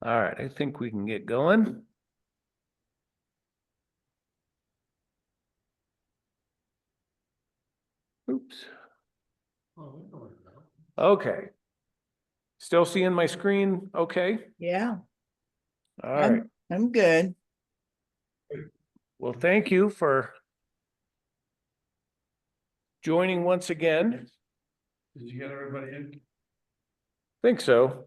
All right, I think we can get going. Oops. Okay. Still seeing my screen? Okay. Yeah, All right. I'm good. Well, thank you for joining once again. Did you get everybody in? Think so.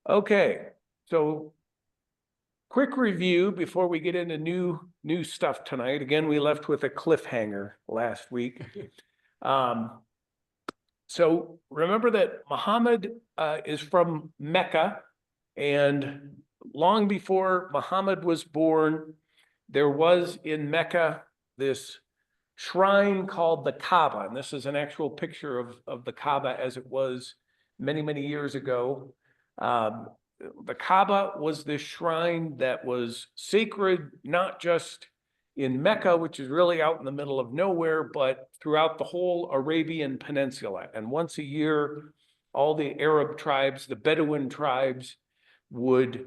Okay. So quick review before we get into new stuff tonight. Again, we left with a cliffhanger last week. So remember that Muhammad is from Mecca, and long before Muhammad was born, there was in Mecca this shrine called the Kaaba. And this is an actual picture of the Kaaba as it was many, many years ago. Um, the Kaaba was this shrine that was sacred, not just in Mecca, which is really out in the middle of nowhere, but throughout the whole Arabian Peninsula. And once a year, all the Arab tribes, the Bedouin tribes, would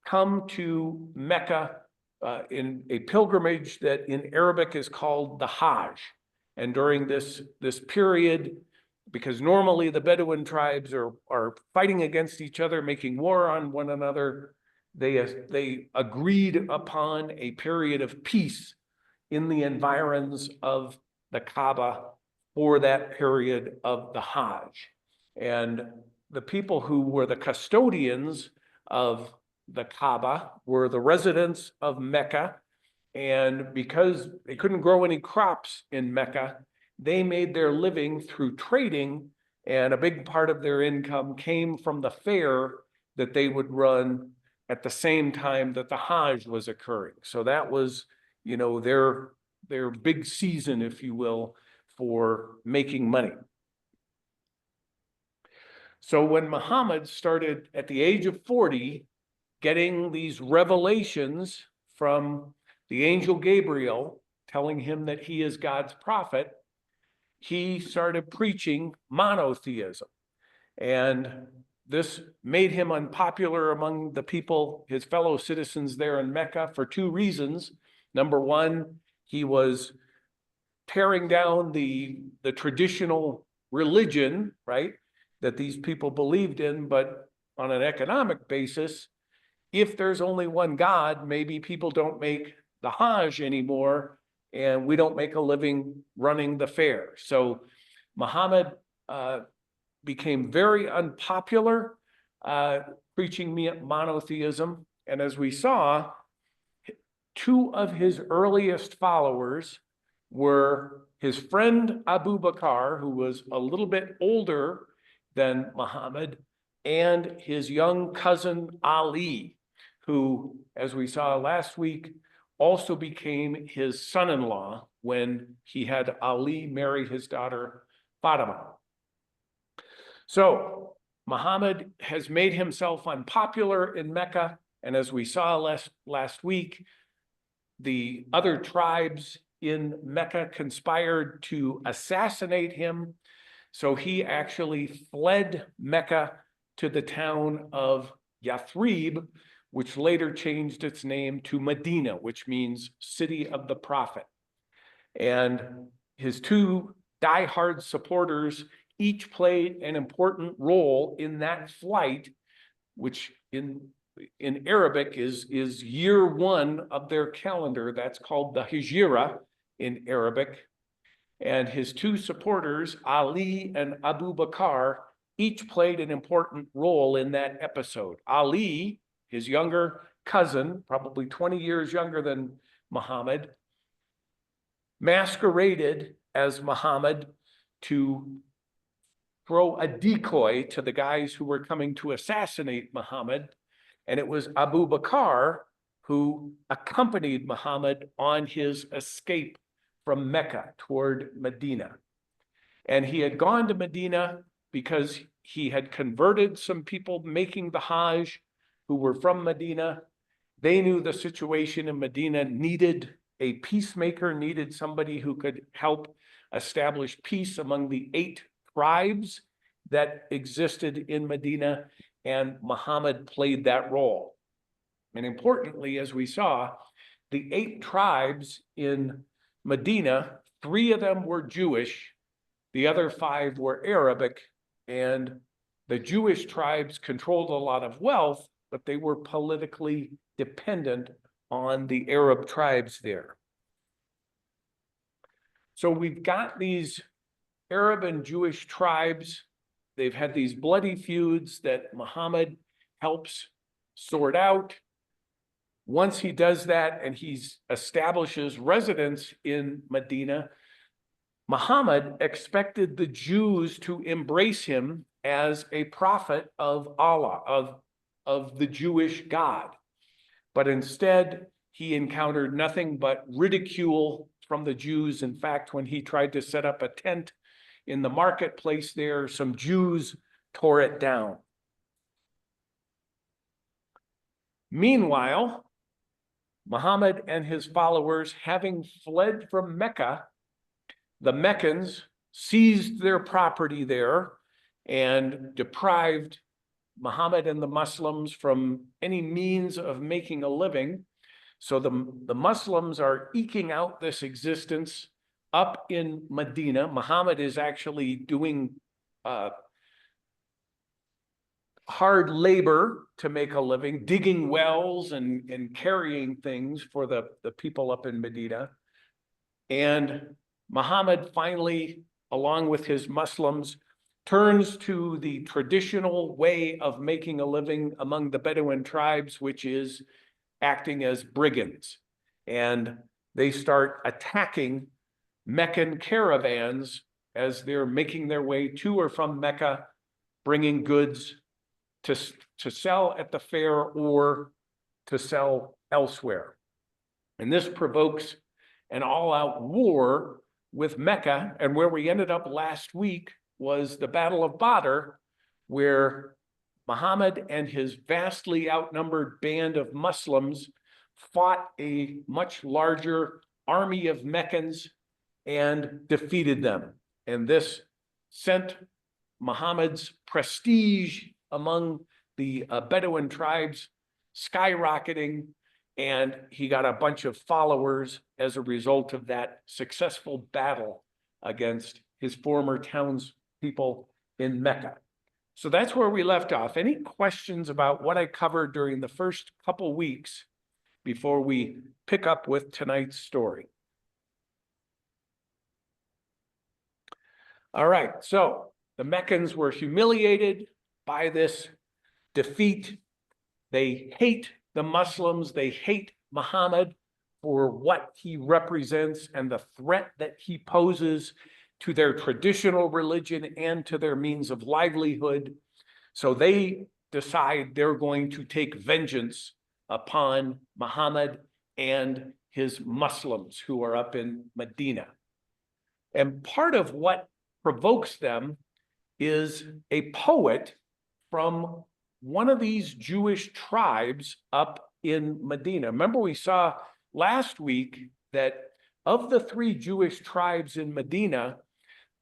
come to Mecca in a pilgrimage that in Arabic is called the Hajj. And during this period, because normally the Bedouin tribes are fighting against each other, making war on one another, they agreed upon a period of peace in the environs of the Kaaba for that period of the Hajj. And the people who were the custodians of the Kaaba were the residents of Mecca. And because they couldn't grow any crops in Mecca, they made their living through trading. And a big part of their income came from the fair that they would run at the same time that the Hajj was occurring. So that was, their big season, if you will, for making money. So when Muhammad started at the age of 40, getting these revelations from the angel Gabriel telling him that he is God's prophet, he started preaching monotheism. And this made him unpopular among the people, his fellow citizens there in Mecca, for two reasons. Number one, he was tearing down the traditional religion, right, that these people believed in, but on an economic basis, if there's only one God, maybe people don't make the Hajj anymore, and we don't make a living running the fair. So Muhammad became very unpopular, preaching monotheism. And as we saw, two of his earliest followers were his friend Abu Bakr, who was a little bit older than Muhammad, and his young cousin Ali, who, as we saw last week, also became his son-in-law when he had Ali marry his daughter Fatima. So Muhammad has made himself unpopular in Mecca, and as we saw last week, the other tribes in Mecca conspired to assassinate him. So he actually fled Mecca to the town of Yathrib, which later changed its name to Medina, which means city of the prophet. And his two diehard supporters each played an important role in that flight, which in Arabic is year one of their calendar. That's called the Hijra in Arabic. And his two supporters, Ali and Abu Bakr, each played an important role in that episode. Ali, his younger cousin, probably 20 years younger than Muhammad, masqueraded as Muhammad to throw a decoy to the guys who were coming to assassinate Muhammad. And it was Abu Bakr who accompanied Muhammad on his escape from Mecca toward Medina. And he had gone to Medina because he had converted some people making the Hajj who were from Medina. They knew the situation in Medina needed a peacemaker, needed somebody who could help establish peace among the 8 tribes that existed in Medina, and Muhammad played that role. And importantly, as we saw, the 8 tribes in Medina, 3 of them were Jewish, the other 5 were Arabic, and the Jewish tribes controlled a lot of wealth, but they were politically dependent on the Arab tribes there. So we've got these Arab and Jewish tribes. They've had these bloody feuds that Muhammad helps sort out. Once he does that and he establishes residence in Medina, Muhammad expected the Jews to embrace him as a prophet of Allah, of the Jewish God. But instead, he encountered nothing but ridicule from the Jews. In fact, when he tried to set up a tent in the marketplace there, some Jews tore it down. Meanwhile, Muhammad and his followers, having fled from Mecca, the Meccans seized their property there and deprived Muhammad and the Muslims from any means of making a living. So the Muslims are eking out this existence up in Medina. Muhammad is actually doing hard labor to make a living, digging wells and carrying things for the people up in Medina. And Muhammad finally, along with his Muslims, turns to the traditional way of making a living among the Bedouin tribes, which is acting as brigands. And they start attacking Meccan caravans as they're making their way to or from Mecca, bringing goods to sell at the fair or to sell elsewhere. And this provokes an all-out war with Mecca. And where we ended up last week was the Battle of Badr, where Muhammad and his vastly outnumbered band of Muslims fought a much larger army of Meccans and defeated them. And this sent Muhammad's prestige among the Bedouin tribes skyrocketing, and he got a bunch of followers as a result of that successful battle against his former townspeople in Mecca. So that's where we left off. Any questions about what I covered during the first couple weeks before we pick up with tonight's story? All right, so the Meccans were humiliated by this defeat. They hate the Muslims. They hate Muhammad for what he represents and the threat that he poses to their traditional religion and to their means of livelihood. So they decide they're going to take vengeance upon Muhammad and his Muslims who are up in Medina. And part of what provokes them is a poet from one of these Jewish tribes up in Medina. Remember, we saw last week that of the 3 Jewish tribes in Medina,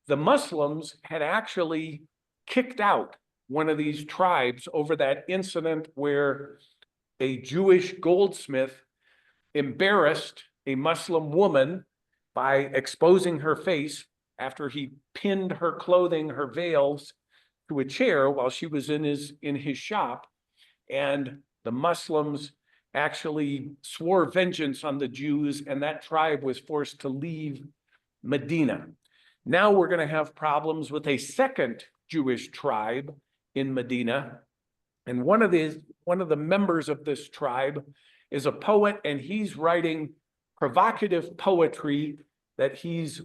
the Muslims had actually kicked out one of these tribes over that incident where a Jewish goldsmith embarrassed a Muslim woman by exposing her face after he pinned her clothing, her veils, to a chair while she was in his shop. And the Muslims actually swore vengeance on the Jews, and that tribe was forced to leave Medina. Now we're going to have problems with a second Jewish tribe in Medina. And one of the members of this tribe is a poet, and he's writing provocative poetry that he's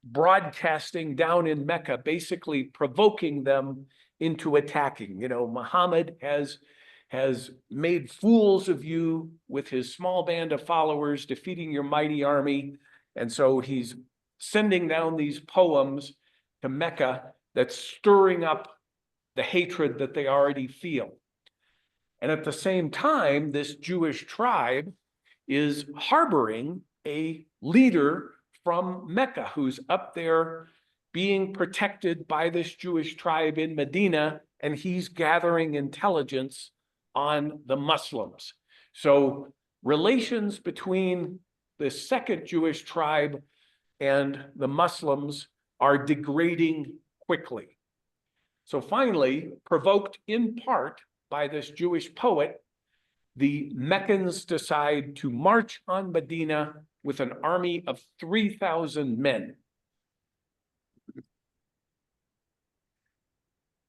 broadcasting down in Mecca, basically provoking them into attacking. You know, Muhammad has made fools of you with his small band of followers, defeating your mighty army. And so he's sending down these poems to Mecca that's stirring up the hatred that they already feel. And at the same time, this Jewish tribe is harboring a leader from Mecca who's up there being protected by this Jewish tribe in Medina, and he's gathering intelligence on the Muslims. So relations between the second Jewish tribe and the Muslims are degrading quickly. So finally, provoked in part by this Jewish poet, the Meccans decide to march on Medina with an army of 3,000 men.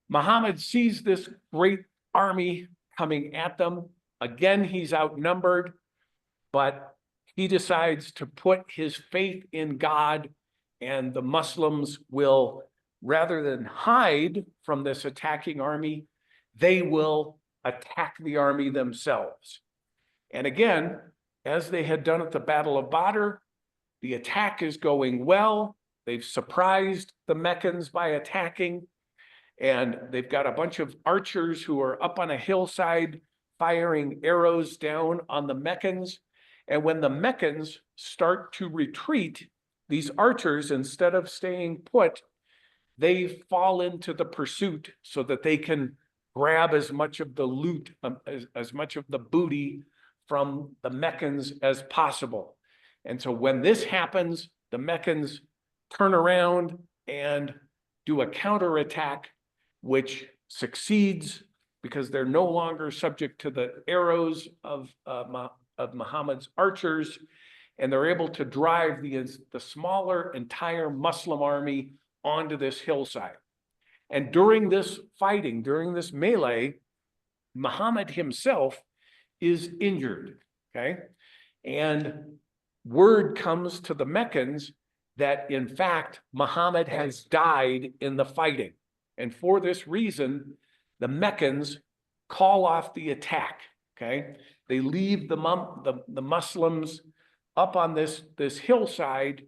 Muhammad sees this great army coming at them. Again, he's outnumbered, but he decides to put his faith in God, and the Muslims will, rather than hide from this attacking army, they will attack the army themselves. And again, as they had done at the Battle of Badr, the attack is going well. They've surprised the Meccans by attacking, and they've got a bunch of archers who are up on a hillside firing arrows down on the Meccans. And when the Meccans start to retreat, these archers, instead of staying put, they fall into the pursuit so that they can grab as much of the loot, as much of the booty from the Meccans as possible. And so when this happens, the Meccans turn around and do a counterattack, which succeeds because they're no longer subject to the arrows of Muhammad's archers, and they're able to drive the smaller entire Muslim army onto this hillside. And during this fighting, during this melee, Muhammad himself is injured, okay? And word comes to the Meccans that, in fact, Muhammad has died in the fighting. And for this reason, the Meccans call off the attack, okay? They leave the Muslims up on this hillside,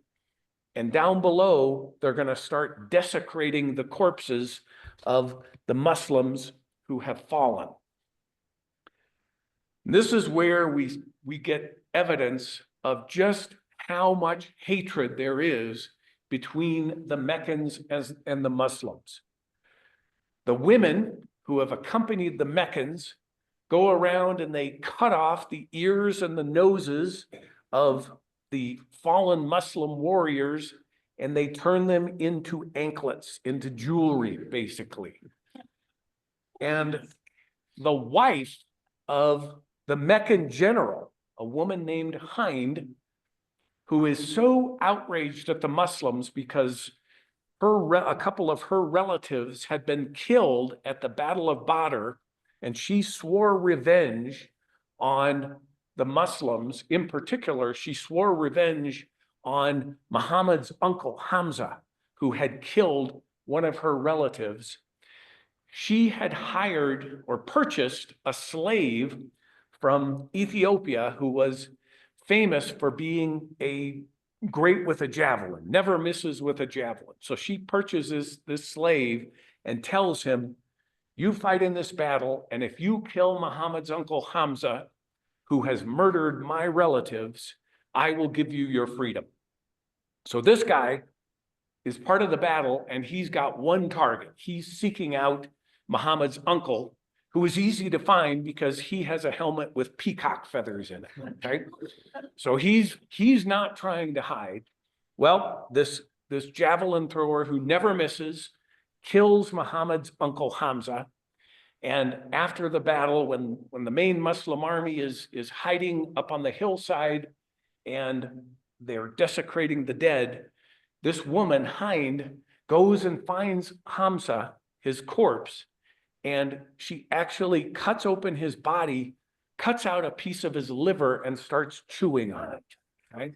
and down below, they're going to start desecrating the corpses of the Muslims who have fallen. This is where we get evidence of just how much hatred there is between the Meccans and the Muslims. The women who have accompanied the Meccans go around and they cut off the ears and the noses of the fallen Muslim warriors, and they turn them into anklets, into jewelry, basically. And the wife of the Meccan general, a woman named Hind, who is so outraged at the Muslims because a couple of her relatives had been killed at the Battle of Badr, and she swore revenge on the Muslims. In particular, she swore revenge on Muhammad's uncle Hamza, who had killed one of her relatives. She had hired or purchased a slave from Ethiopia who was famous for being great with a javelin, never misses with a javelin. So she purchases this slave and tells him, you fight in this battle, and if you kill Muhammad's uncle Hamza, who has murdered my relatives, I will give you your freedom. So this guy is part of the battle, and he's got one target. He's seeking out Muhammad's uncle, who is easy to find because he has a helmet with peacock feathers in it, okay? So he's not trying to hide. Well, this javelin thrower who never misses kills Muhammad's uncle Hamza. And after the battle, when the main Muslim army is hiding up on the hillside and they're desecrating the dead, this woman, Hind, goes and finds Hamza, his corpse, and she actually cuts open his body, cuts out a piece of his liver, and starts chewing on it, right?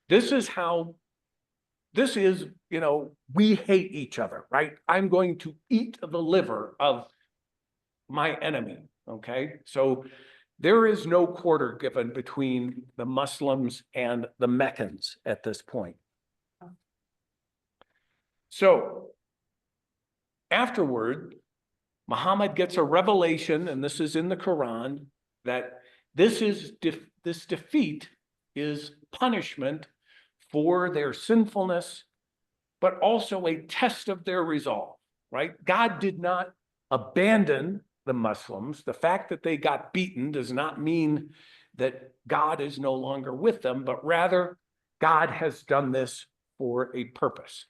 This is, we hate each other, right? I'm going to eat the liver of my enemy, okay? So there is no quarter given between the Muslims and the Meccans at this point. So afterward, Muhammad gets a revelation, and this is in the Quran, that this defeat is punishment for their sinfulness, but also a test of their resolve, right? God did not abandon the Muslims. The fact that they got beaten does not mean that God is no longer with them, but rather God has done this for a purpose.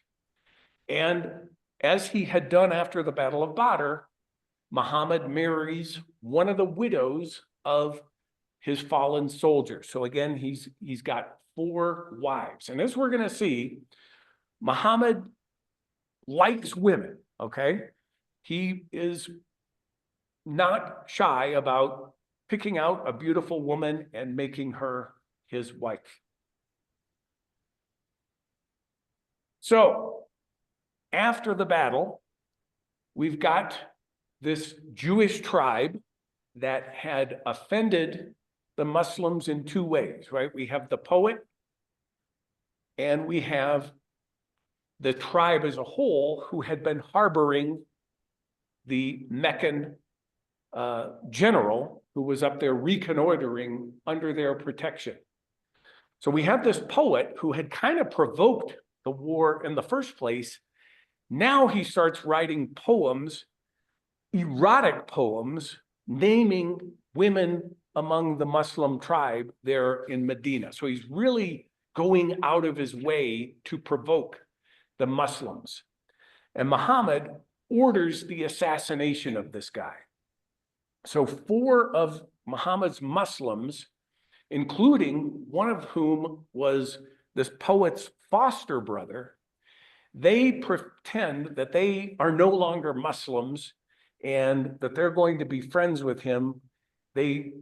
And as he had done after the Battle of Badr, Muhammad marries one of the widows of his fallen soldiers. So again, he's got 4 wives. And as we're going to see, Muhammad likes women, okay? He is not shy about picking out a beautiful woman and making her his wife. So after the battle, we've got this Jewish tribe that had offended the Muslims in 2 ways, right? We have the poet and we have the tribe as a whole who had been harboring the Meccan general who was up there reconnoitering under their protection. So we have this poet who had kind of provoked the war in the first place. Now he starts writing poems, erotic poems, naming women among the Muslim tribe there in Medina. So he's really going out of his way to provoke the Muslims. And Muhammad orders the assassination of this guy. So 4 of Muhammad's Muslims, including one of whom was this poet's foster brother, they pretend that they are no longer Muslims and that they're going to be friends with him. They,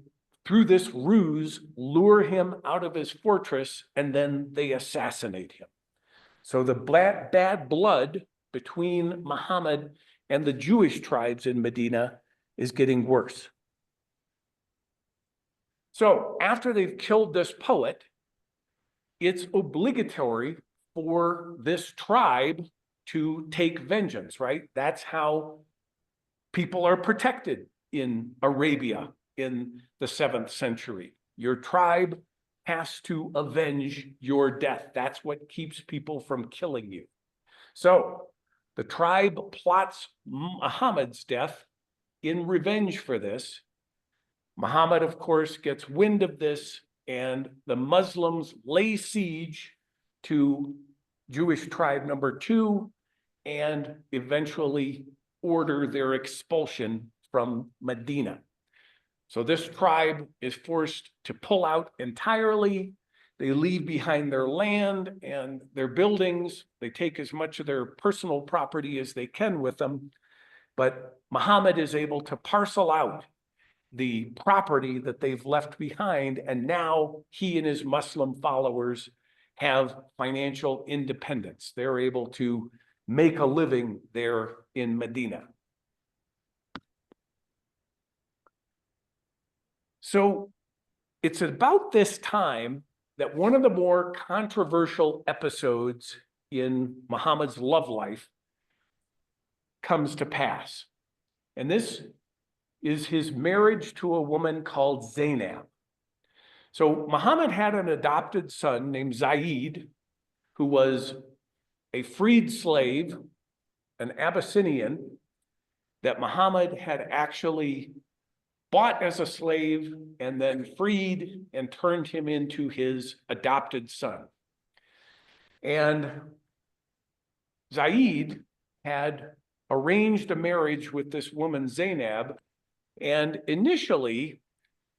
through this ruse, lure him out of his fortress and then they assassinate him. So the bad blood between Muhammad and the Jewish tribes in Medina is getting worse. So after they've killed this poet, it's obligatory for this tribe to take vengeance, right? That's how people are protected in Arabia in the 7th century. Your tribe has to avenge your death. That's what keeps people from killing you. So the tribe plots Muhammad's death in revenge for this. Muhammad, of course, gets wind of this, and the Muslims lay siege to Jewish tribe number 2 and eventually order their expulsion from Medina. So this tribe is forced to pull out entirely. They leave behind their land and their buildings. They take as much of their personal property as they can with them. But Muhammad is able to parcel out the property that they've left behind, and now he and his Muslim followers have financial independence. They're able to make a living there in Medina. So it's about this time that one of the more controversial episodes in Muhammad's love life comes to pass. And this is his marriage to a woman called Zainab. So Muhammad had an adopted son named Zaid, who was a freed slave, an Abyssinian, that Muhammad had actually bought as a slave and then freed and turned him into his adopted son. And Zaid had arranged a marriage with this woman, Zainab, and initially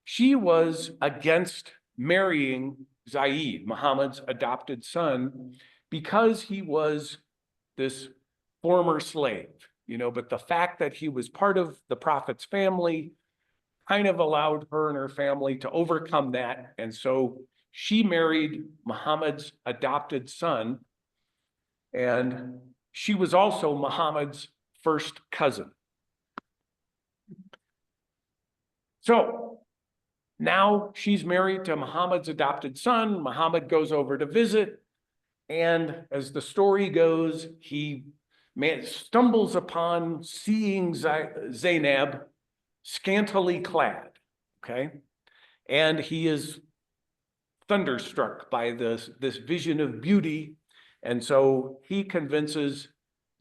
she was against marrying Zaid, Muhammad's adopted son, because he was this former slave, but the fact that he was part of the Prophet's family kind of allowed her and her family to overcome that. And so she married Muhammad's adopted son, and she was also Muhammad's first cousin. So now she's married to Muhammad's adopted son. Muhammad goes over to visit, and as the story goes, he stumbles upon seeing Zainab scantily clad, okay? And he is thunderstruck by this vision of beauty. And so he convinces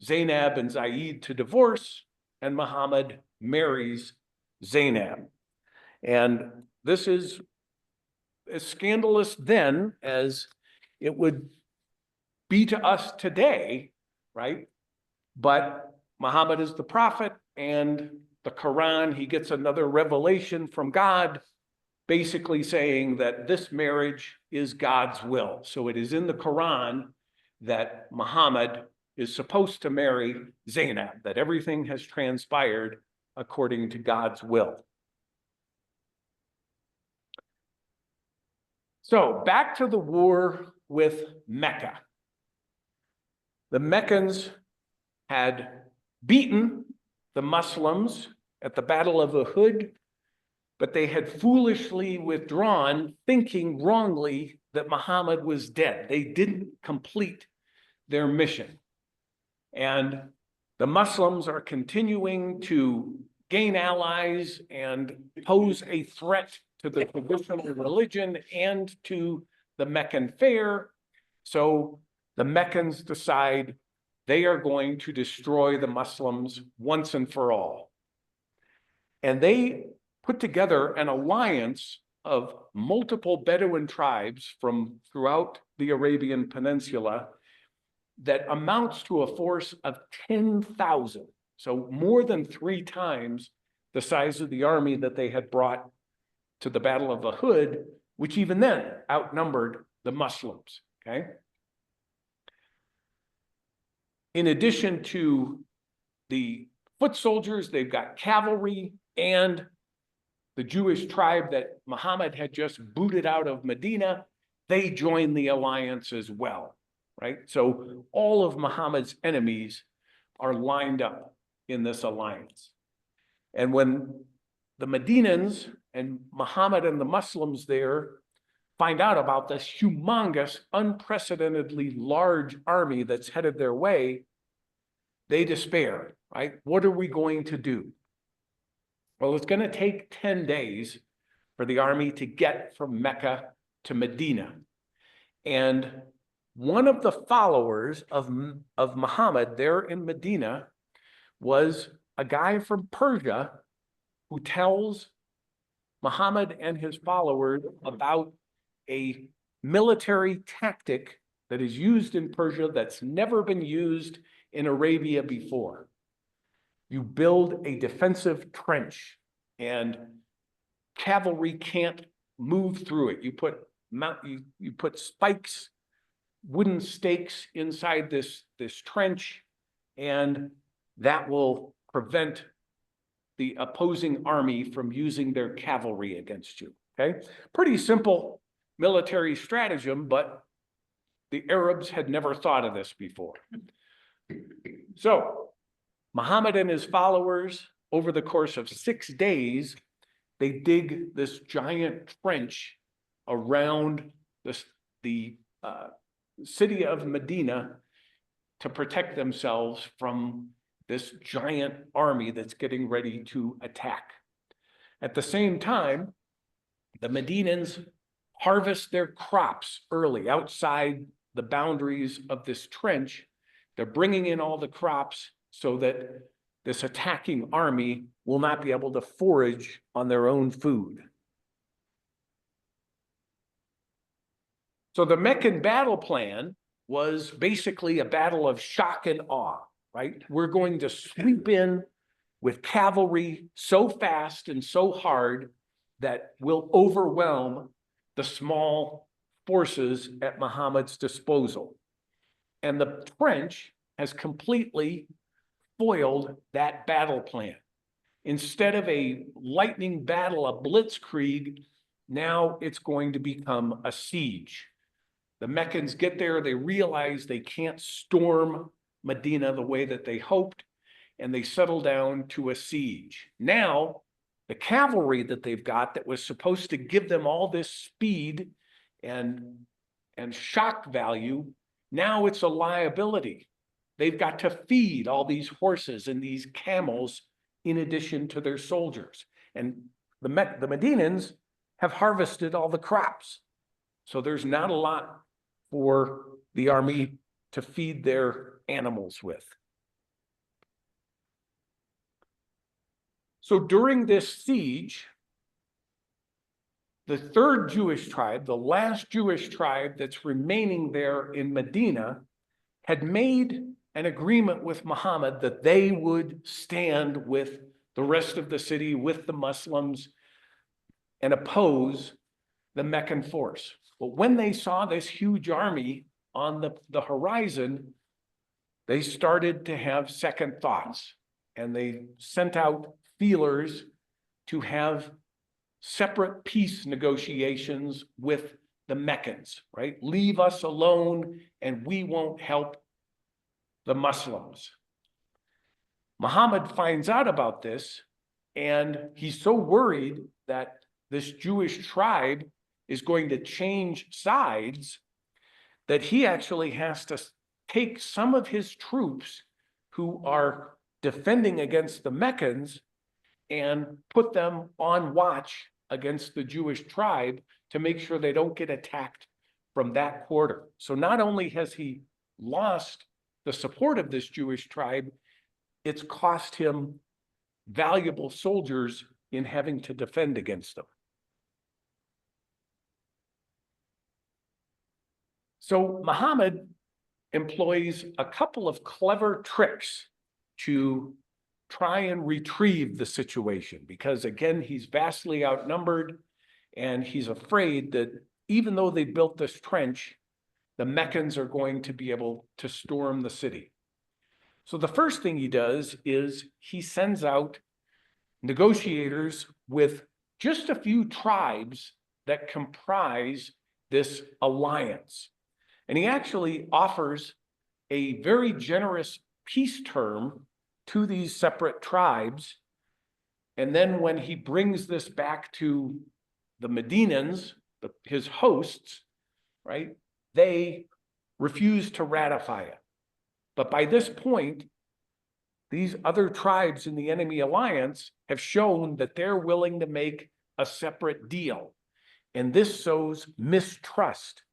Zainab and Zaid to divorce, and Muhammad marries Zainab. And this is as scandalous then as it would be to us today, right? But Muhammad is the prophet, and the Quran, he gets another revelation from God, basically saying that this marriage is God's will. So it is in the Quran that Muhammad is supposed to marry Zainab, that everything has transpired according to God's will. So back to the war with Mecca. The Meccans had beaten the Muslims at the Battle of Uhud, but they had foolishly withdrawn, thinking wrongly that Muhammad was dead. They didn't complete their mission. And the Muslims are continuing to gain allies and pose a threat to the traditional religion and to the Meccan fair. So the Meccans decide they are going to destroy the Muslims once and for all. And they put together an alliance of multiple Bedouin tribes from throughout the Arabian Peninsula that amounts to a force of 10,000. So more than 3 times the size of the army that they had brought to the Battle of Uhud, which even then outnumbered the Muslims, okay? In addition to the foot soldiers, they've got cavalry, and the Jewish tribe that Muhammad had just booted out of Medina, they joined the alliance as well, right? So all of Muhammad's enemies are lined up in this alliance. And when the Medinans and Muhammad and the Muslims there find out about this humongous, unprecedentedly large army that's headed their way, they despair, right? What are we going to do? Well, it's going to take 10 days for the army to get from Mecca to Medina. And one of the followers of Muhammad there in Medina was a guy from Persia who tells Muhammad and his followers about a military tactic that is used in Persia that's never been used in Arabia before. You build a defensive trench, and cavalry can't move through it. You put spikes, wooden stakes inside this trench, and that will prevent the opposing army from using their cavalry against you, okay? Pretty simple military stratagem, but the Arabs had never thought of this before. So Muhammad and his followers, over the course of 6 days, they dig this giant trench around the city of Medina to protect themselves from this giant army that's getting ready to attack. At the same time, the Medinans harvest their crops early outside the boundaries of this trench. They're bringing in all the crops so that this attacking army will not be able to forage on their own food. So the Meccan battle plan was basically a battle of shock and awe, right? We're going to sweep in with cavalry so fast and so hard that will overwhelm the small forces at Muhammad's disposal. And the trench has completely foiled that battle plan. Instead of a lightning battle, a blitzkrieg, now it's going to become a siege. The Meccans get there, they realize they can't storm Medina the way that they hoped, and they settle down to a siege. Now, the cavalry that they've got that was supposed to give them all this speed and shock value, now it's a liability. They've got to feed all these horses and these camels in addition to their soldiers. And the Medinans have harvested all the crops. So there's not a lot for the army to feed their animals with. So during this siege, the third Jewish tribe, the last Jewish tribe that's remaining there in Medina, had made an agreement with Muhammad that they would stand with the rest of the city, with the Muslims, and oppose the Meccan force. But when they saw this huge army on the horizon, they started to have second thoughts, and they sent out feelers to have separate peace negotiations with the Meccans, right? Leave us alone and we won't help the Muslims. Muhammad finds out about this, and he's so worried that this Jewish tribe is going to change sides that he actually has to take some of his troops who are defending against the Meccans and put them on watch against the Jewish tribe to make sure they don't get attacked from that quarter. So not only has he lost the support of this Jewish tribe, it's cost him valuable soldiers in having to defend against them. So Muhammad employs a couple of clever tricks to try and retrieve the situation, because again, he's vastly outnumbered, and he's afraid that even though they built this trench, the Meccans are going to be able to storm the city. So the first thing he does is he sends out negotiators with just a few tribes that comprise this alliance. And he actually offers a very generous peace term to these separate tribes. And then when he brings this back to the Medinans, his hosts, right, they refuse to ratify it. But by this point, these other tribes in the enemy alliance have shown that they're willing to make a separate deal. And this sows mistrust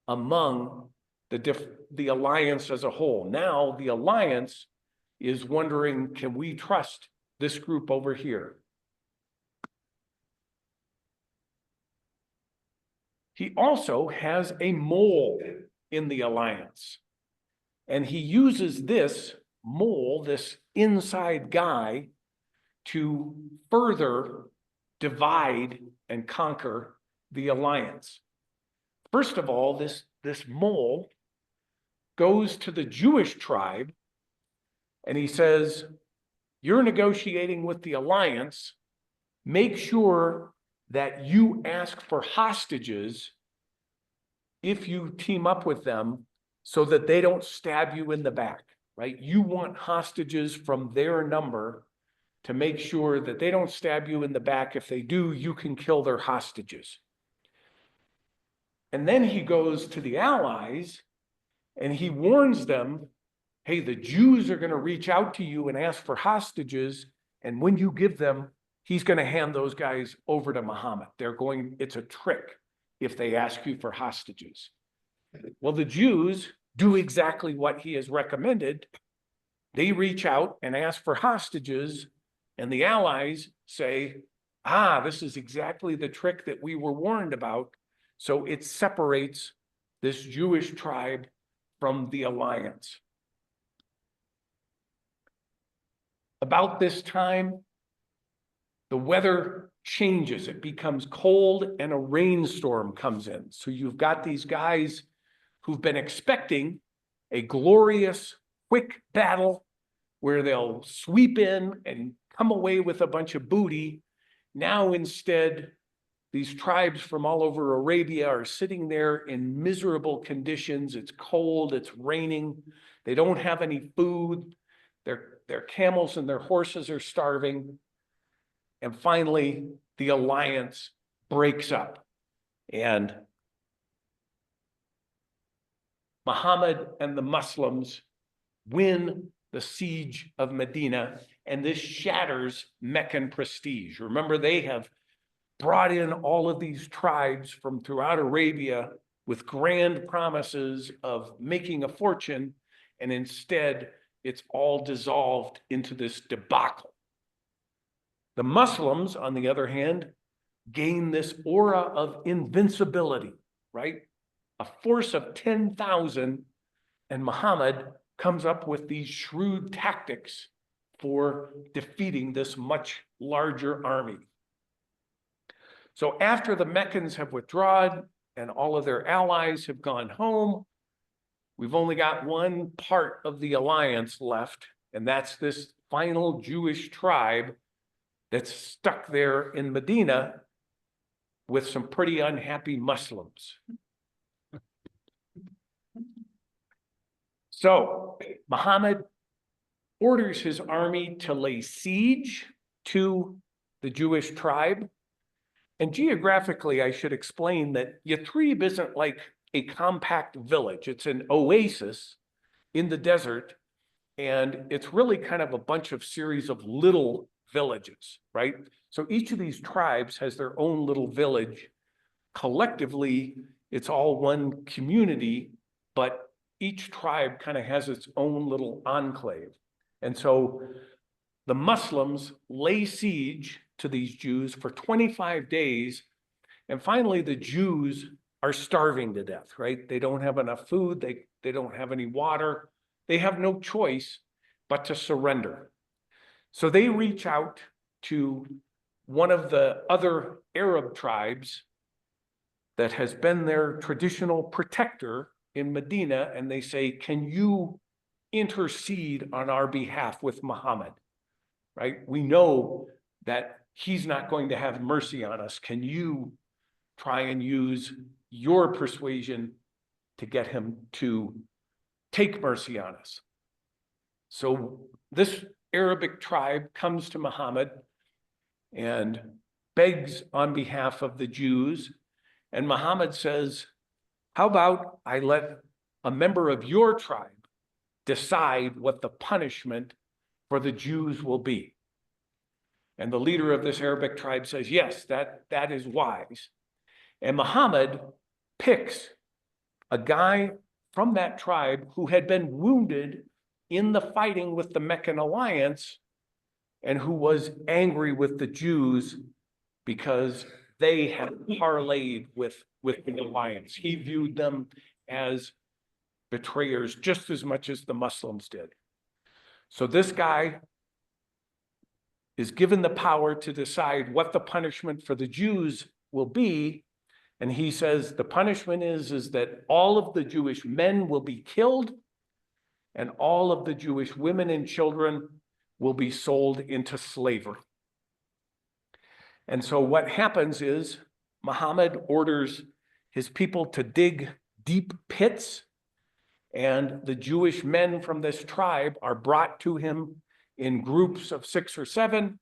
among the alliance as a whole. Now the alliance is wondering, can we trust this group over here? He also has a mole in the alliance, and he uses this mole, this inside guy, to further divide and conquer the alliance. First of all, this mole goes to the Jewish tribe and he says, you're negotiating with the alliance, make sure that you ask for hostages if you team up with them so that they don't stab you in the back, right? You want hostages from their number to make sure that they don't stab you in the back. If they do, you can kill their hostages. And then he goes to the allies and he warns them, hey, the Jews are going to reach out to you and ask for hostages. And when you give them, he's going to hand those guys over to Muhammad. It's a trick if they ask you for hostages. Well, the Jews do exactly what he has recommended. They reach out and ask for hostages, and the allies say, this is exactly the trick that we were warned about. So it separates this Jewish tribe from the alliance. About this time, the weather changes. It becomes cold and a rainstorm comes in. So you've got these guys who've been expecting a glorious, quick battle where they'll sweep in and come away with a bunch of booty. Now instead, these tribes from all over Arabia are sitting there in miserable conditions. It's cold, it's raining. They don't have any food. Their camels and their horses are starving. And finally, the alliance breaks up. And Muhammad and the Muslims win the siege of Medina, and this shatters Meccan prestige. Remember, they have brought in all of these tribes from throughout Arabia with grand promises of making a fortune, and instead it's all dissolved into this debacle. The Muslims, on the other hand, gain this aura of invincibility, right? A force of 10,000, and Muhammad comes up with these shrewd tactics for defeating this much larger army. So after the Meccans have withdrawn and all of their allies have gone home, we've only got one part of the alliance left, and that's this final Jewish tribe that's stuck there in Medina with some pretty unhappy Muslims. So Muhammad orders his army to lay siege to the Jewish tribe. And geographically, I should explain that Yathrib isn't like a compact village. It's an oasis in the desert, and it's really kind of a bunch of series of little villages, right? So each of these tribes has their own little village. Collectively, it's all one community, but each tribe kind of has its own little enclave. And so the Muslims lay siege to these Jews for 25 days. And finally, the Jews are starving to death, right? They don't have enough food. They don't have any water. They have no choice but to surrender. So they reach out to one of the other Arab tribes that has been their traditional protector in Medina, and they say, can you intercede on our behalf with Muhammad, right? We know that he's not going to have mercy on us. Can you try and use your persuasion to get him to take mercy on us? So this Arabic tribe comes to Muhammad and begs on behalf of the Jews. And Muhammad says, how about I let a member of your tribe decide what the punishment for the Jews will be? And the leader of this Arabic tribe says, yes, that is wise. And Muhammad picks a guy from that tribe who had been wounded in the fighting with the Meccan alliance and who was angry with the Jews because they had parlayed with the alliance. He viewed them as betrayers just as much as the Muslims did. So this guy is given the power to decide what the punishment for the Jews will be. And he says the punishment is that all of the Jewish men will be killed and all of the Jewish women and children will be sold into slavery. And so what happens is Muhammad orders his people to dig deep pits, and the Jewish men from this tribe are brought to him in groups of 6 or 7.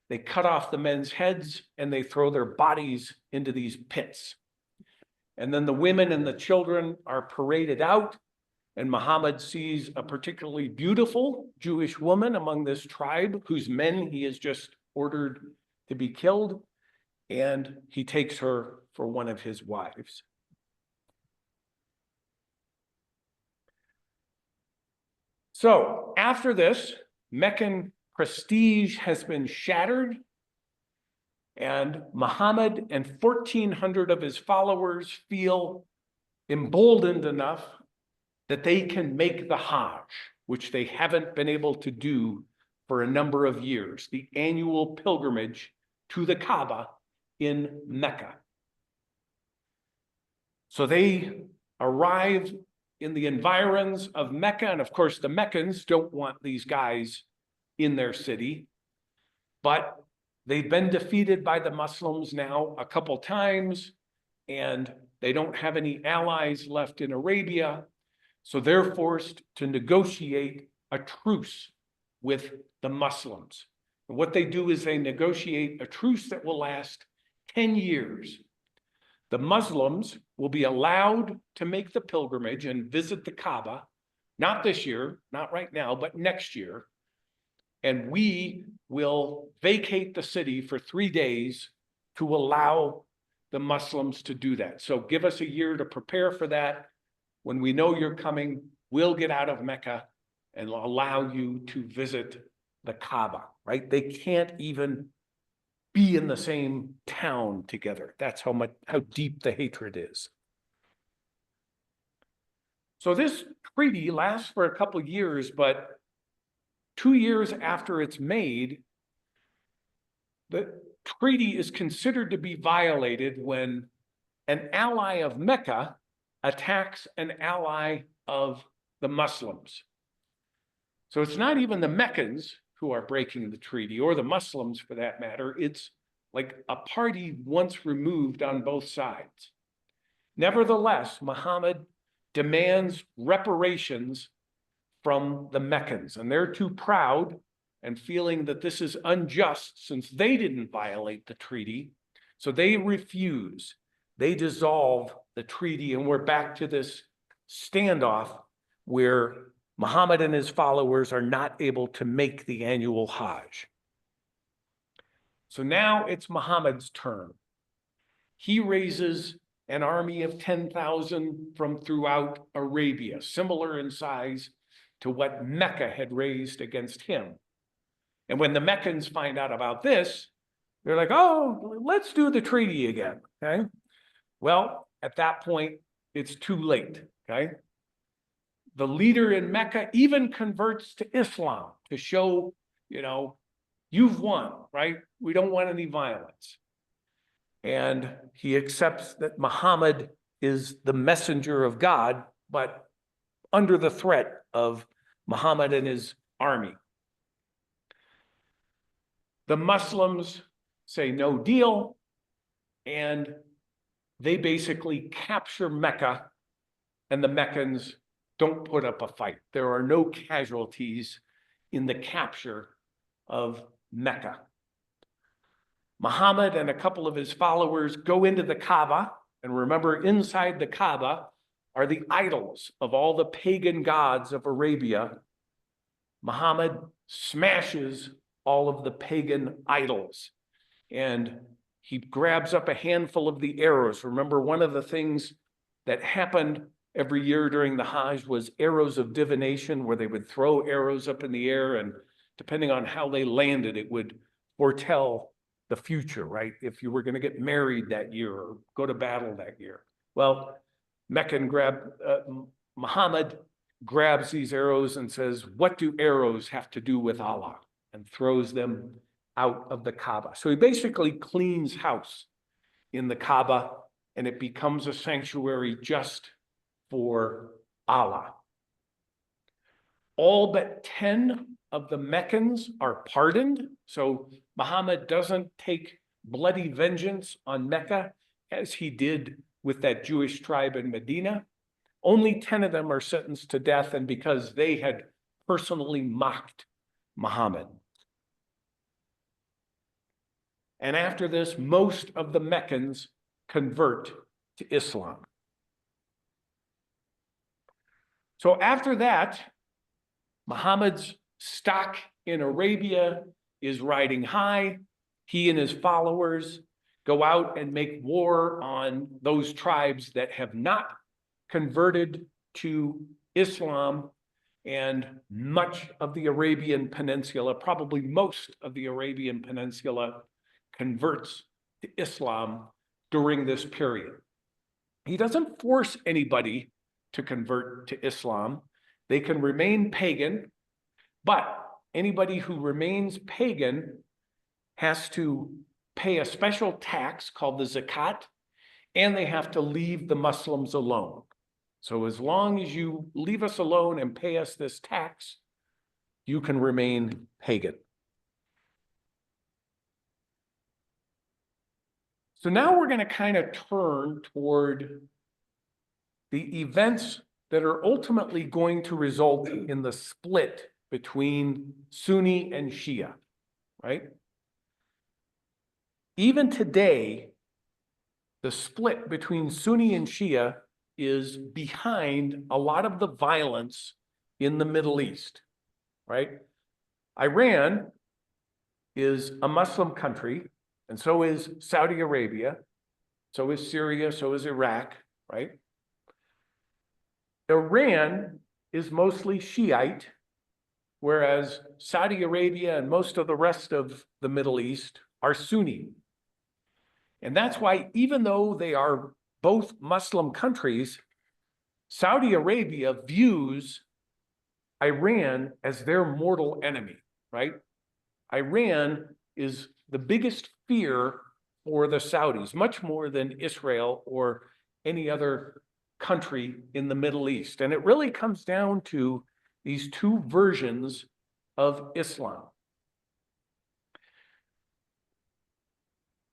They cut off the men's heads and they throw their bodies into these pits. And then the women and the children are paraded out, and Muhammad sees a particularly beautiful Jewish woman among this tribe whose men he has just ordered to be killed, and he takes her for one of his wives. So after this, Meccan prestige has been shattered, and Muhammad and 1,400 of his followers feel emboldened enough that they can make the Hajj, which they haven't been able to do for a number of years, the annual pilgrimage to the Kaaba in Mecca. So they arrive in the environs of Mecca, and of course the Meccans don't want these guys in their city, but they've been defeated by the Muslims now a couple times, and they don't have any allies left in Arabia, so they're forced to negotiate a truce with the Muslims. And what they do is they negotiate a truce that will last 10 years. The Muslims will be allowed to make the pilgrimage and visit the Kaaba, not this year, not right now, but next year. And we will vacate the city for 3 days to allow the Muslims to do that. So give us a year to prepare for that. When we know you're coming, we'll get out of Mecca and allow you to visit the Kaaba, right? They can't even be in the same town together. That's how deep the hatred is. So this treaty lasts for a couple of years, but 2 years after it's made, the treaty is considered to be violated when an ally of Mecca attacks an ally of the Muslims. So it's not even the Meccans who are breaking the treaty, or the Muslims for that matter. It's like a party once removed on both sides. Nevertheless, Muhammad demands reparations from the Meccans, and they're too proud and feeling that this is unjust since they didn't violate the treaty. So they refuse. They dissolve the treaty, and we're back to this standoff where Muhammad and his followers are not able to make the annual Hajj. So now it's Muhammad's turn. He raises an army of 10,000 from throughout Arabia, similar in size to what Mecca had raised against him. And when the Meccans find out about this, they're like, oh, let's do the treaty again, okay? Well, at that point, it's too late, okay? The leader in Mecca even converts to Islam to show, you've won, right? We don't want any violence. And he accepts that Muhammad is the messenger of God, but under the threat of Muhammad and his army. The Muslims say no deal, and they basically capture Mecca, and the Meccans don't put up a fight. There are no casualties in the capture of Mecca. Muhammad and a couple of his followers go into the Kaaba, and remember, inside the Kaaba are the idols of all the pagan gods of Arabia. Muhammad smashes all of the pagan idols, and he grabs up a handful of the arrows. Remember, one of the things that happened every year during the Hajj was arrows of divination, where they would throw arrows up in the air, and depending on how they landed, it would foretell the future, right? If you were going to get married that year or go to battle that year. Well, Muhammad grabs these arrows and says, what do arrows have to do with Allah? And throws them out of the Kaaba. So he basically cleans house in the Kaaba, and it becomes a sanctuary just for Allah. All but 10 of the Meccans are pardoned. So Muhammad doesn't take bloody vengeance on Mecca as he did with that Jewish tribe in Medina. Only 10 of them are sentenced to death, and because they had personally mocked Muhammad. And after this, most of the Meccans convert to Islam. So after that, Muhammad's stock in Arabia is riding high. He and his followers go out and make war on those tribes that have not converted to Islam, and much of the Arabian Peninsula, probably most of the Arabian Peninsula, converts to Islam during this period. He doesn't force anybody to convert to Islam. They can remain pagan, but anybody who remains pagan has to pay a special tax called the zakat, and they have to leave the Muslims alone. So as long as you leave us alone and pay us this tax, you can remain pagan. So now we're going to kind of turn toward the events that are ultimately going to result in the split between Sunni and Shia, right? Even today, the split between Sunni and Shia is behind a lot of the violence in the Middle East, right? Iran is a Muslim country, and so is Saudi Arabia. So is Syria, so is Iraq, right? Iran is mostly Shiite, whereas Saudi Arabia and most of the rest of the Middle East are Sunni. And that's why, even though they are both Muslim countries, Saudi Arabia views Iran as their mortal enemy, right? Iran is the biggest fear for the Saudis, much more than Israel or any other country in the Middle East. And it really comes down to these two versions of Islam.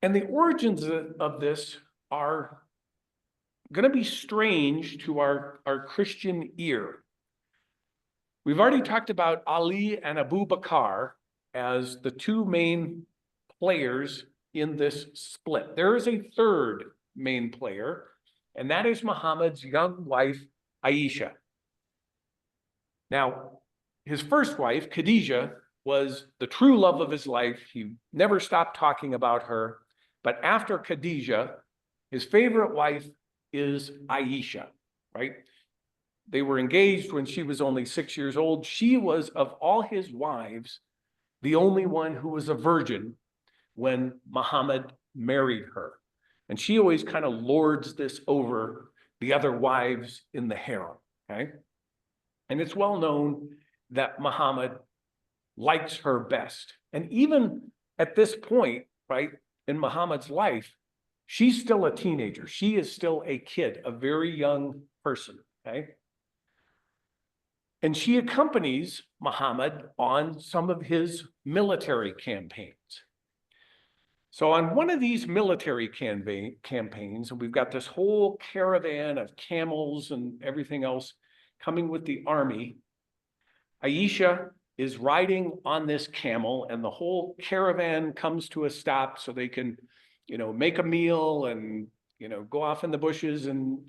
And the origins of this are going to be strange to our Christian ear. We've already talked about Ali and Abu Bakr as the two main players in this split. There is a third main player, and that is Muhammad's young wife, Aisha. Now, his first wife, Khadijah, was the true love of his life. He never stopped talking about her. But after Khadijah, his favorite wife is Aisha, right? They were engaged when she was only 6 years old. She was, of all his wives, the only one who was a virgin when Muhammad married her. And she always kind of lords this over the other wives in the harem, okay? And it's well known that Muhammad likes her best. And even at this point, right, in Muhammad's life, she's still a teenager. She is still a kid, a very young person, okay? And she accompanies Muhammad on some of his military campaigns. So on one of these military campaigns, and we've got this whole caravan of camels and everything else coming with the army, Aisha is riding on this camel, and the whole caravan comes to a stop so they can, make a meal and, go off in the bushes and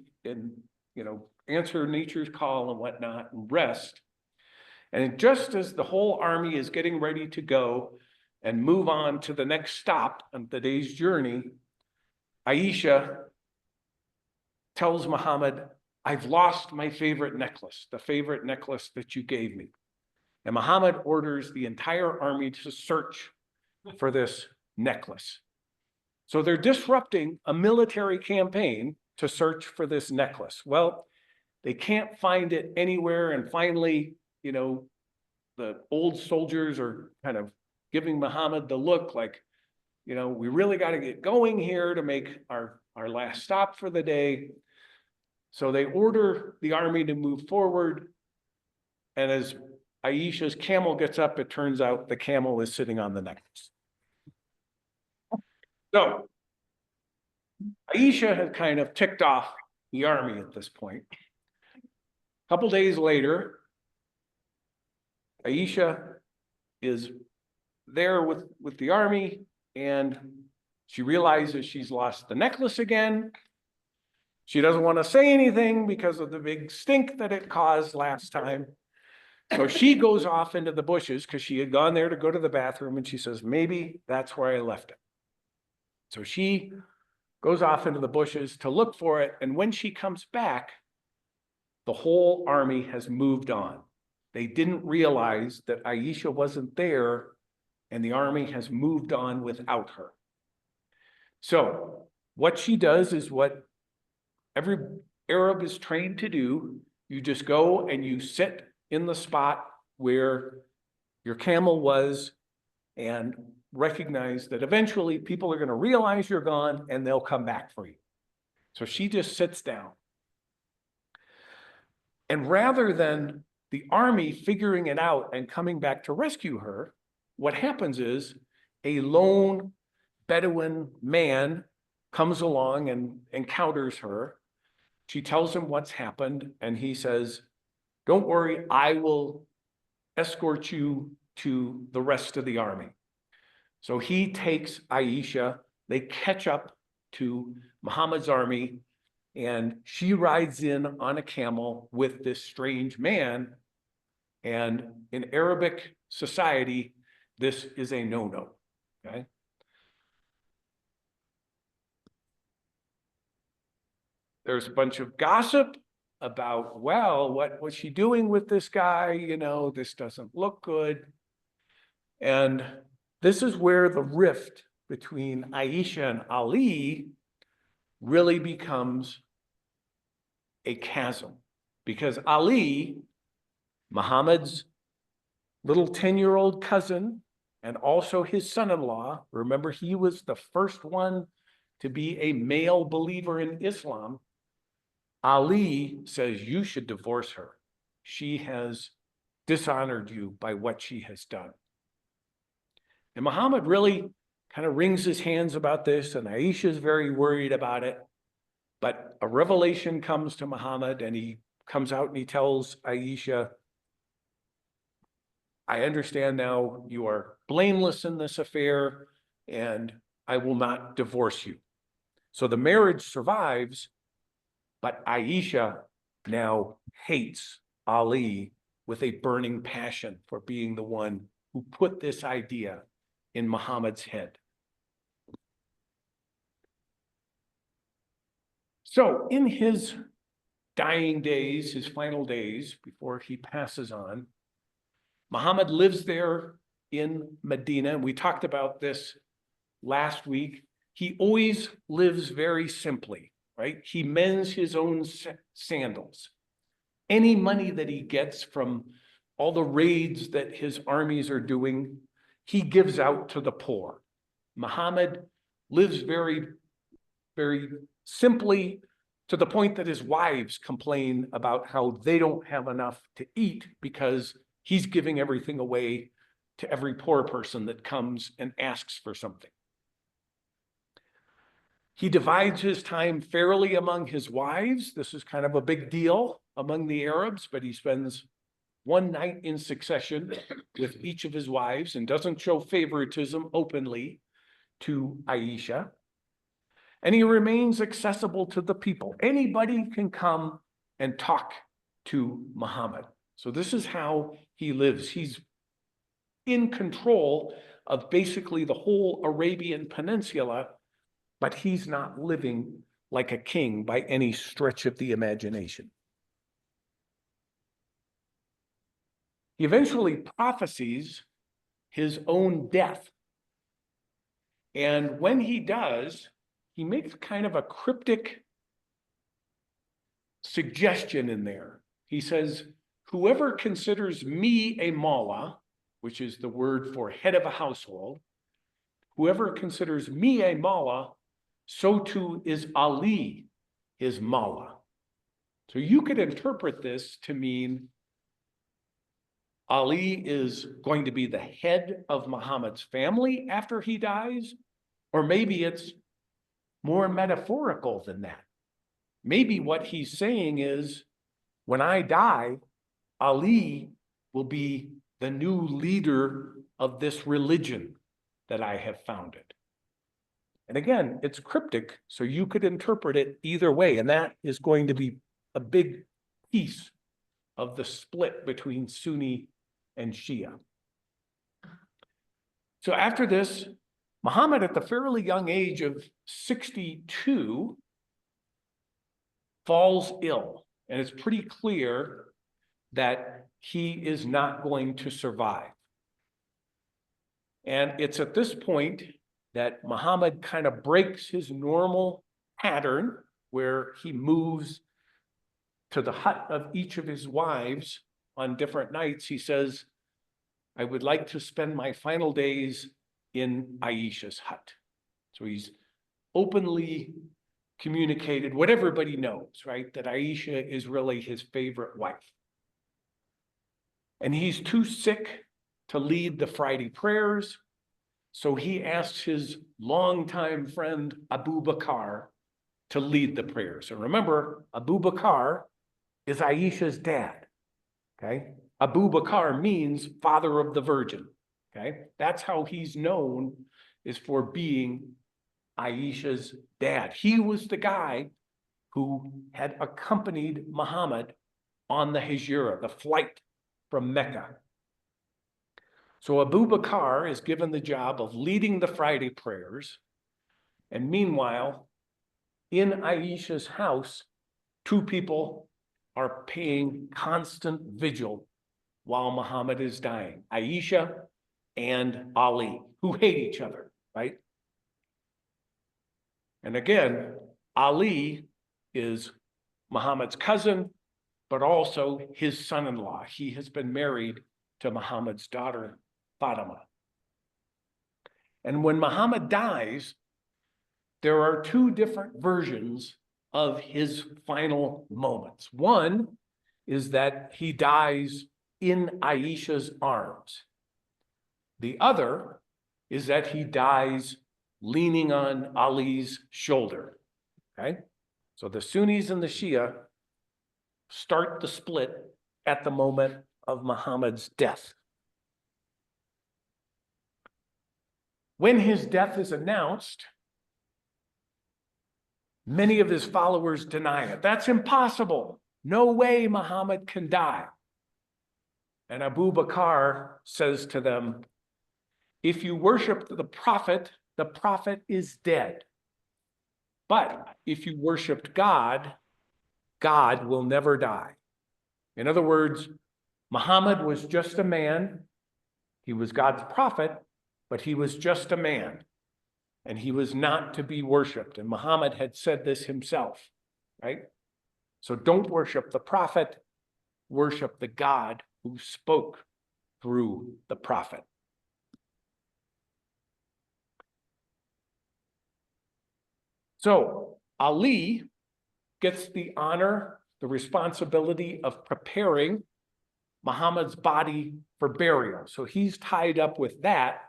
answer nature's call and whatnot and rest. And just as the whole army is getting ready to go and move on to the next stop on the day's journey, Aisha tells Muhammad, "I've lost my favorite necklace, the favorite necklace that you gave me." And Muhammad orders the entire army to search for this necklace. So they're disrupting a military campaign to search for this necklace. Well, they can't find it anywhere. And finally, the old soldiers are kind of giving Muhammad the look like, we really got to get going here to make our last stop for the day. So they order the army to move forward. And as Aisha's camel gets up, it turns out the camel is sitting on the necklace. So Aisha had kind of ticked off the army at this point. A couple days later, Aisha is there with the army, and she realizes she's lost the necklace again. She doesn't want to say anything because of the big stink that it caused last time. So she goes off into the bushes because she had gone there to go to the bathroom, and she says, maybe that's where I left it. So she goes off into the bushes to look for it. And when she comes back, the whole army has moved on. They didn't realize that Aisha wasn't there, and the army has moved on without her. So what she does is what every Arab is trained to do. You just go and you sit in the spot where your camel was and recognize that eventually people are going to realize you're gone and they'll come back for you. So she just sits down. And rather than the army figuring it out and coming back to rescue her, what happens is a lone Bedouin man comes along and encounters her. She tells him what's happened, and he says, don't worry, I will escort you to the rest of the army. So he takes Aisha, they catch up to Muhammad's army, and she rides in on a camel with this strange man. And in Arabic society, this is a no-no, okay? there's a bunch of gossip about, well, what was she doing with this guy? You know, this doesn't look good. And this is where the rift between Aisha and Ali really becomes a chasm, because Ali, Muhammad's little 10-year-old cousin, and also his son-in-law, remember, he was the first one to be a male believer in Islam. Ali says, you should divorce her. She has dishonored you by what she has done. And Muhammad really kind of wrings his hands about this, and Aisha is very worried about it. But a revelation comes to Muhammad, and he comes out and he tells Aisha, I understand now you are blameless in this affair, and I will not divorce you. So the marriage survives, but Aisha now hates Ali with a burning passion for being the one who put this idea in Muhammad's head. So in his dying days, his final days before he passes on, Muhammad lives there in Medina. We talked about this last week. He always lives very simply, right? He mends his own sandals. Any money that he gets from all the raids that his armies are doing, he gives out to the poor. Muhammad lives very, very simply, to the point that his wives complain about how they don't have enough to eat because he's giving everything away to every poor person that comes and asks for something. He divides his time fairly among his wives. This is kind of a big deal among the Arabs, but he spends one night in succession with each of his wives and doesn't show favoritism openly to Aisha. And he remains accessible to the people. Anybody can come and talk to Muhammad. So this is how he lives. He's in control of basically the whole Arabian Peninsula, but he's not living like a king by any stretch of the imagination. He eventually prophesies his own death. And when he does, he makes kind of a cryptic suggestion in there. He says, whoever considers me a mullah, which is the word for head of a household, whoever considers me a mullah, so too is Ali his mullah. So you could interpret this to mean Ali is going to be the head of Muhammad's family after he dies, or maybe it's more metaphorical than that. Maybe what he's saying is, when I die, Ali will be the new leader of this religion that I have founded. And again, it's cryptic, so you could interpret it either way, and that is going to be a big piece of the split between Sunni and Shia. So after this, Muhammad, at the fairly young age of 62, falls ill, and it's pretty clear that he is not going to survive. And it's at this point that Muhammad kind of breaks his normal pattern where he moves to the hut of each of his wives on different nights. He says, I would like to spend my final days in Aisha's hut. So he's openly communicated what everybody knows, right? That Aisha is really his favorite wife. And he's too sick to lead the Friday prayers. So he asks his longtime friend, Abu Bakr, to lead the prayers. And remember, Abu Bakr is Aisha's dad, okay? Abu Bakr means father of the virgin, okay? That's how he's known, is for being Aisha's dad. He was the guy who had accompanied Muhammad on the Hijra, the flight from Mecca. So Abu Bakr is given the job of leading the Friday prayers. And meanwhile, in Aisha's house, two people are paying constant vigil while Muhammad is dying, Aisha and Ali, who hate each other, right? And again, Ali is Muhammad's cousin, but also his son-in-law. He has been married to Muhammad's daughter, Fatima. And when Muhammad dies, there are two different versions of his final moments. One is that he dies in Aisha's arms. The other is that he dies leaning on Ali's shoulder, okay? So the Sunnis and the Shia start the split at the moment of Muhammad's death. When his death is announced, many of his followers deny it. That's impossible. No way Muhammad can die. And Abu Bakr says to them, if you worship the Prophet is dead. But if you worshiped God, God will never die. In other words, Muhammad was just a man. He was God's prophet, but he was just a man. And he was not to be worshiped. And Muhammad had said this himself, right? So don't worship the prophet, worship the God who spoke through the prophet. So Ali gets the honor, the responsibility of preparing Muhammad's body for burial. So he's tied up with that.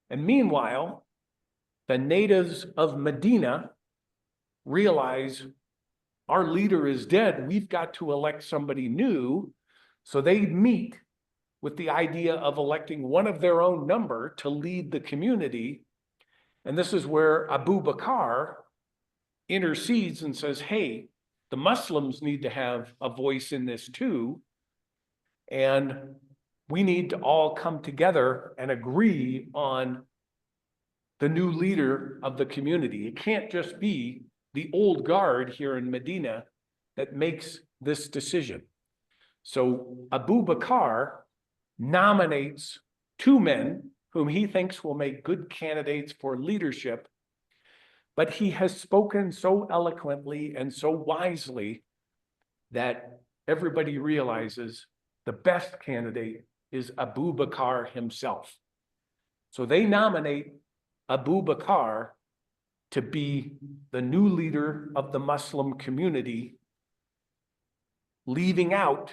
And meanwhile, the natives of Medina realize our leader is dead. We've got to elect somebody new. So they meet with the idea of electing one of their own number to lead the community. And this is where Abu Bakr intercedes and says, hey, the Muslims need to have a voice in this too. And we need to all come together and agree on the new leader of the community. It can't just be the old guard here in Medina that makes this decision. So Abu Bakr nominates two men whom he thinks will make good candidates for leadership, but he has spoken so eloquently and so wisely that everybody realizes the best candidate is Abu Bakr himself. So they nominate Abu Bakr to be the new leader of the Muslim community, leaving out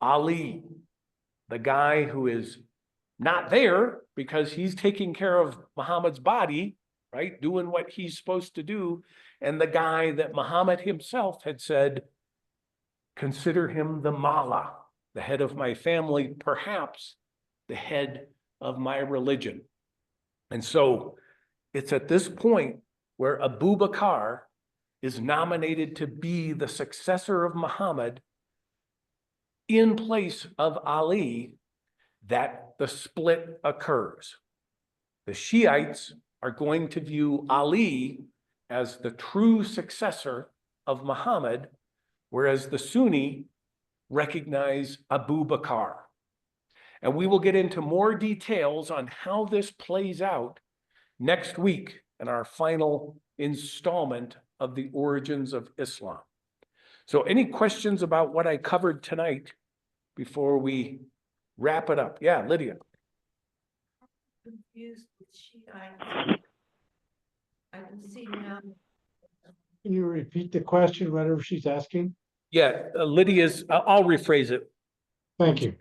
Ali, the guy who is not there because he's taking care of Muhammad's body, right? Doing what he's supposed to do. And the guy that Muhammad himself had said, consider him the Mala, the head of my family, perhaps the head of my religion. And so it's at this point where Abu Bakr is nominated to be the successor of Muhammad in place of Ali that the split occurs. The Shiites are going to view Ali as the true successor of Muhammad, whereas the Sunni recognize Abu Bakr. And we will get into more details on how this plays out next week in our final installment of the origins of Islam. So any questions about what I covered tonight before we wrap it up? Yeah, Lydia. Confused with Shiite. I can see now. Can you repeat the question, whatever she's asking? Yeah, Lydia's, I'll rephrase it. Thank you.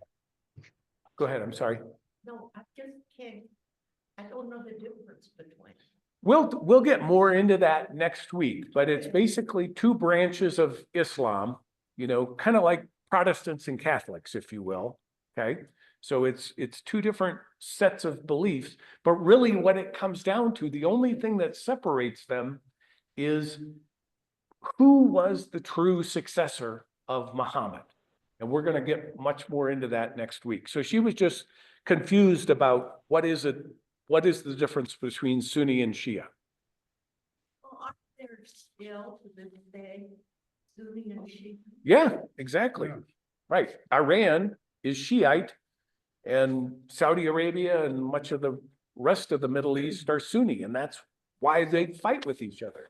Go ahead, I'm sorry. No, I just can't. I don't know the difference between. We'll get more into that next week, but it's basically two branches of Islam, you know, kind of like Protestants and Catholics, if you will. Okay. So it's two different sets of beliefs, but really what it comes down to, the only thing that separates them is who was the true successor of Muhammad. And we're going to get much more into that next week. So she was just confused about what is the difference between Sunni and Shia? Well, aren't there still to this day Sunni and Shia. Yeah, exactly. Yeah. Right. Iran is Shiite and Saudi Arabia and much of the rest of the Middle East are Sunni, and that's why they fight with each other.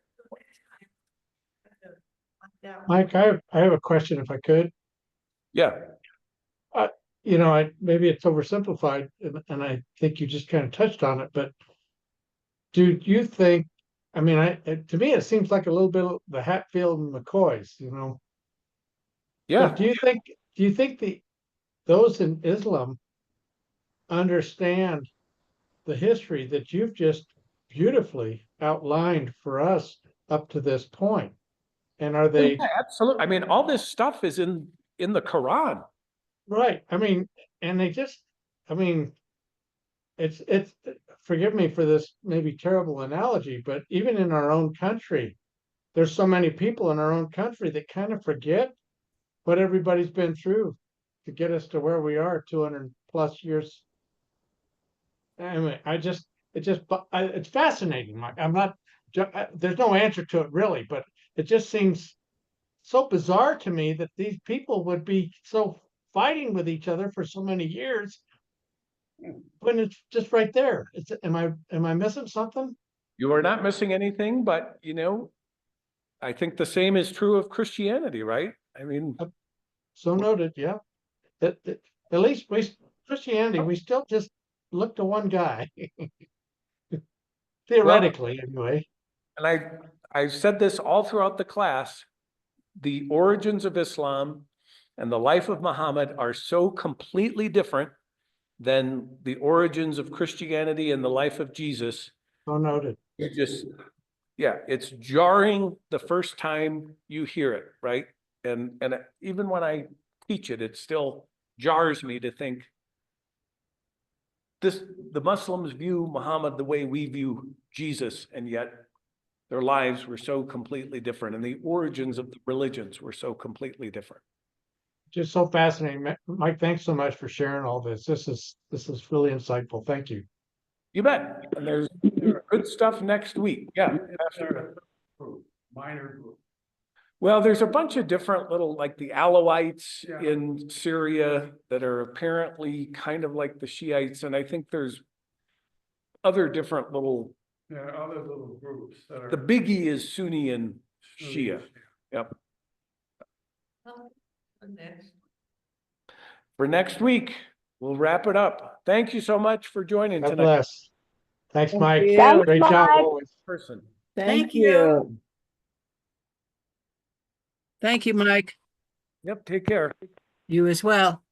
Down. Mike, I have a question if I could. Yeah, You know, maybe it's oversimplified and I think you just kind of touched on it, but do you think, I mean, to me, it seems like a little bit of the Hatfield and McCoys, you know? yeah. But do you think those in Islam understand the history that you've just beautifully outlined for us up to this point? And are they Yeah, absolutely. I mean, all this stuff is in the Quran. right? I mean, and they just, I mean, it's forgive me for this maybe terrible analogy, but even in our own country, there's so many people in our own country that kind of forget what everybody's been through to get us to where we are 200 plus years. I mean, it's fascinating, Mike. I'm not, there's no answer to it really, but it just seems so bizarre to me that these people would be so fighting with each other for so many years when it's just right there. Am I missing something? You are not missing anything, but I think the same is true of Christianity, right? I mean, So noted, yeah. At least Christianity, we still just look to one guy. Theoretically, anyway. and I've said this all throughout the class, the origins of Islam and the life of Muhammad are so completely different than the origins of Christianity and the life of Jesus. So noted. You just, yeah, it's jarring the first time you hear it, right? And even when I teach it, it still jars me to think the Muslims view Muhammad the way we view Jesus, and yet their lives were so completely different, and the origins of the religions were so completely different. Just so fascinating. Mike, thanks so much for sharing all this. This is really insightful. Thank you. You bet. And there's good stuff next week. Yeah. Minor group. Well, there's a bunch of different little, like the Alawites Yeah. in Syria that are apparently kind of like the Shiites, and I think there's other different little, Yeah, other little groups that are. the biggie is Sunni and Sunnis, Shia. Yep. Next. For next week, we'll wrap it up. Thank you so much for joining God tonight. bless. Thanks, Mike. you. Great job always. Person. Thank you. you. Thank you, Mike. Yep, take care. You as well.